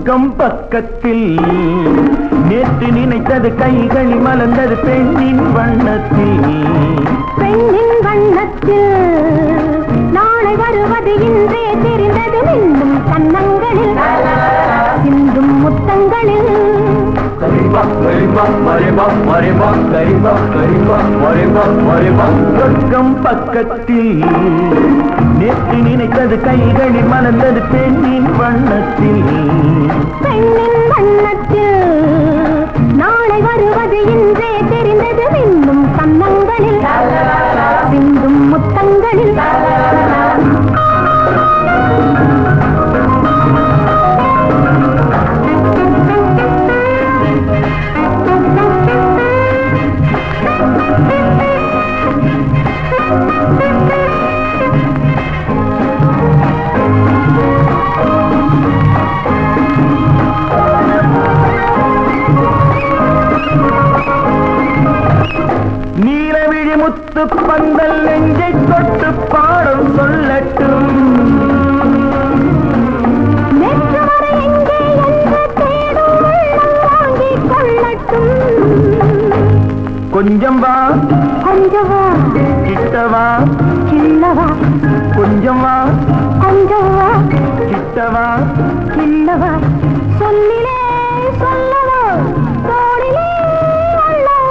சொர்க்கம் பக்கத்தில் நேற்று நினைத்தது கைகளில் மலர்ந்தது பெண்ணின் வண்ணத்தில். பெண்ணின் வண்ணத்தில் நாளை வருவது இன்றே தெரிந்தது. இன்னும் கன்னங்களில் சிந்தும் முத்தங்களில் சொர்க்கம் பக்கத்தில் நேற்று நினைத்தது கைகளில் மலர்ந்தது பெண்ணின் வண்ணத்தில். பெண்ணின் வண்ணத்தில் நாளை வருவது இன்றே தெரிந்தது. இன்னும் கன்னங்களில் சிந்தும் முத்தங்களில் நீலவிழி முத்து பந்தல் நெஞ்சை தொட்டு பாடம் சொல்லட்டும். நேற்று வரை எங்கே என்று தேடும் உள்ளம் வாங்கிக் கொள்ளட்டும். கொஞ்சம் வா கொஞ்சம் வா கிட்டவா கிள்ளவா. கொஞ்சம் வா கொஞ்சம் வா கிட்டவா. கிள்ளவா. சொல்லிலே சொல்லவா தோளிலே அல்லவா.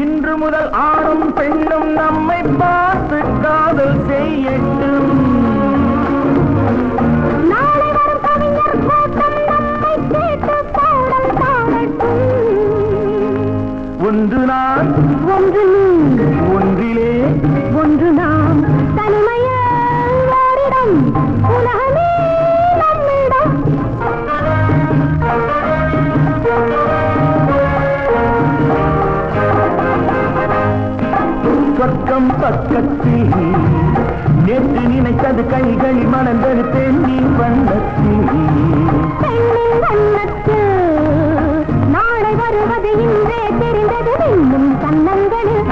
இன்று முதல் ஆணும் பெண்ணும் நம்மை பார்த்து காதல் செய்யட்டும். நாளை வரும் கவிஞர் கூட்டம் நம்மை கேட்டு பாடல் பாடட்டும். ஒன்று நான் ஒன்று நீ ஒன்றிலே ஒன்று நாம் தனிமையில் ஓரிடம் உலகமே நம்மிடம். சொர்க்கம் பக்கத்தில் நேற்று நினைத்தது கைகளில் மலர்ந்தது பெண்ணின் வண்ணத்தில். பெண்ணின் வண்ணத்தில் நாளை வருவது இன்றே தெரிந்தது. இன்னும் கன்னங்களில்